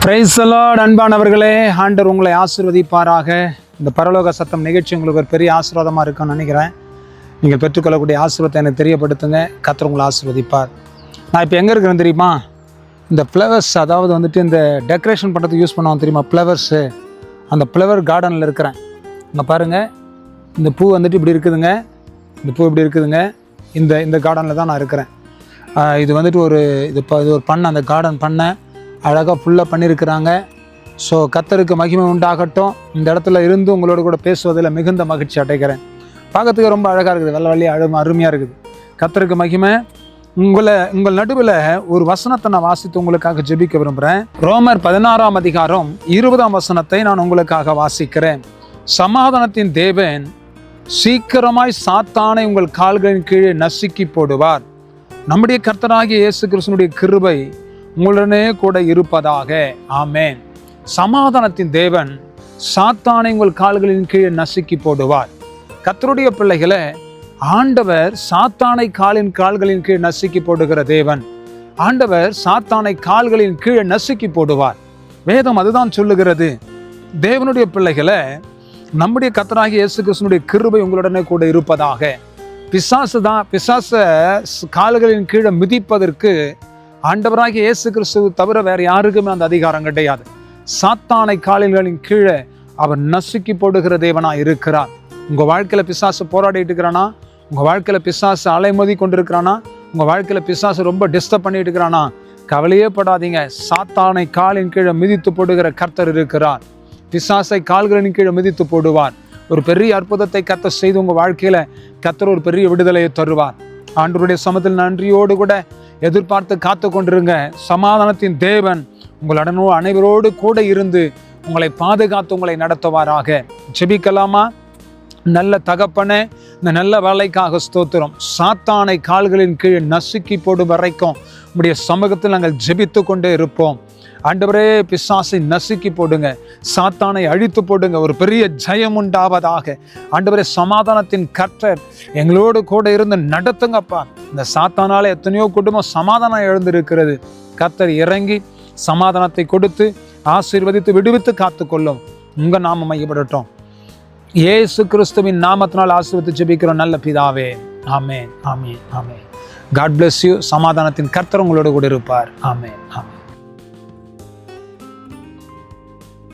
Praise the Lord. அன்பானவர்களே, ஆண்டவர் உங்களை ஆசீர்வதிப்பாராக. இந்த பரலோக சத்தம் நிகழ்ச்சி உங்களுக்கு ஒரு பெரிய ஆசீர்வாதமாக இருக்குன்னு நினைக்கிறேன். நீங்கள் பெற்றுக்கொள்ளக்கூடிய ஆசீர்வாதத்தை எனக்கு தெரியப்படுத்துங்க. கர்த்தர் உங்களை ஆசீர்வதிப்பார். நான் இப்போ எங்கே இருக்கிறேன்னு தெரியுமா? இந்த ஃப்ளவர்ஸ், அதாவது வந்துட்டு இந்த டெக்கரேஷன் பண்ணுறதுக்கு யூஸ் பண்ணுவாங்க தெரியுமா, ஃப்ளவர்ஸு, அந்த ஃப்ளவர் கார்டனில் இருக்கிறேன். இங்கே பாருங்கள், இந்த பூ வந்துட்டு இப்படி இருக்குதுங்க. இந்த பூ இப்படி இருக்குதுங்க. இந்த கார்டனில் தான் நான் இருக்கிறேன். இது வந்துட்டு இது ஒரு பண்ணை, அந்த கார்டன் பண்ணை அழகாக ஃபுல்லாக பண்ணியிருக்கிறாங்க. ஸோ கர்த்தருக்கு மகிமை உண்டாகட்டும். இந்த இடத்துல இருந்து உங்களோட கூட பேசுவதில் மிகுந்த மகிழ்ச்சி அடைகிறேன். பார்க்கறதுக்கு ரொம்ப அழகாக இருக்குது, வெள்ளை வெள்ளி அருமையாக இருக்குது. கர்த்தருக்கு மகிமை. உங்கள் நடுவில் ஒரு வசனத்தை நான் வாசித்து உங்களுக்காக ஜெபிக்க விரும்புகிறேன். ரோமர் 16ஆம் அதிகாரம் 20ஆம் வசனத்தை நான் உங்களுக்காக வாசிக்கிறேன். சமாதானத்தின் தேவன் சீக்கிரமாய் சாத்தானை உங்கள் கால்களின் கீழே நசுக்கி போடுவார். நம்முடைய கர்த்தராகிய இயேசு கிறிஸ்துவினுடைய கிருபை உங்களுடனே கூட இருப்பதாக. ஆமென். சமாதானத்தின் தேவன் சாத்தானை உங்கள் கால்களின் கீழே நசுக்கி போடுவார். கர்த்தருடைய பிள்ளைகளை, ஆண்டவர் சாத்தானை கால்களின் கீழ் நசுக்கி போடுகிற தேவன். ஆண்டவர் சாத்தானை கால்களின் கீழே நசுக்கி போடுவார். வேதம் அதுதான் சொல்லுகிறது. தேவனுடைய பிள்ளைகளை, நம்முடைய கர்த்தராகிய இயேசு கிறிஸ்துவினுடைய கிருபை உங்களுடனே கூட இருப்பதாக. பிசாச கால்களின் கீழே மிதிப்பதற்கு ஆண்டவராகிய இயேசு கிறிஸ்துவை தவிர வேற யாருக்குமே அந்த அதிகாரம் கிடையாது. சாத்தானை கால்களின் கீழே அவர் நசுக்கி போடுகிற தேவனாக இருக்கிறார். உங்கள் வாழ்க்கையில் பிசாசு போராடிட்டு இருக்கிறானா? உங்கள் வாழ்க்கையில் பிசாசு அலைமோதி கொண்டிருக்கிறானா? உங்கள் வாழ்க்கையில் பிசாசு ரொம்ப டிஸ்டர்ப் பண்ணிட்டு இருக்கிறானா? கவலையே படாதீங்க. சாத்தானை காலின் கீழே மிதித்து போடுகிற கர்த்தர் இருக்கிறார். பிசாசை கால்களின் கீழே மிதித்து போடுவார். ஒரு பெரிய அற்புதத்தை கர்த்தர் செய்து உங்கள் வாழ்க்கையில் கர்த்தர் ஒரு பெரிய விடுதலையை தருவார். ஆண்டவருடைய சமத்தில் நன்றியோடு கூட எதிர்பார்த்து காத்து கொண்டிருங்க. சமாதானத்தின் தேவன் உங்களுடனோ அனைவரோடு கூட இருந்து உங்களை பாதுகாத்து உங்களை நடத்துவாராக. ஜெபிக்கலாமா? நல்ல தகப்பனே, இந்த நல்ல வேலைக்காக ஸ்தோத்திரம். சாத்தானை கால்களின் கீழ் நசுக்கி போடும் வரைக்கும் உம்முடைய சமூகத்தில் நாங்கள் ஜெபித்து கொண்டே இருப்போம். ஆண்டவரே, பிசாசை நசுக்கி போடுங்க, சாத்தானை அழித்து போடுங்க. ஒரு பெரிய ஜெயம் உண்டாவதாக. ஆண்டவரே, சமாதானத்தின் கர்த்தர் எங்களோடு கூட இருந்து நடத்துங்கப்பா. இந்த சாத்தானால எத்தனையோ குடும்பம் சமாதானம் எழுந்திருக்கிறது. கர்த்தர் இறங்கி சமாதானத்தை கொடுத்து ஆசீர்வதித்து விடுவித்து காத்துக்கொள்ளும். உங்க நாமம் மையப்படட்டும். இயேசு கிறிஸ்துவின் நாமத்தினால் ஆசீர்வதித்து ஜெபிக்கிறோம் நல்ல பிதாவே. ஆமென், ஆமென், ஆமென். God bless you. சமாதானத்தின் கர்த்தர் உங்களோடு கூட இருப்பார். ஆமென், ஆமென்.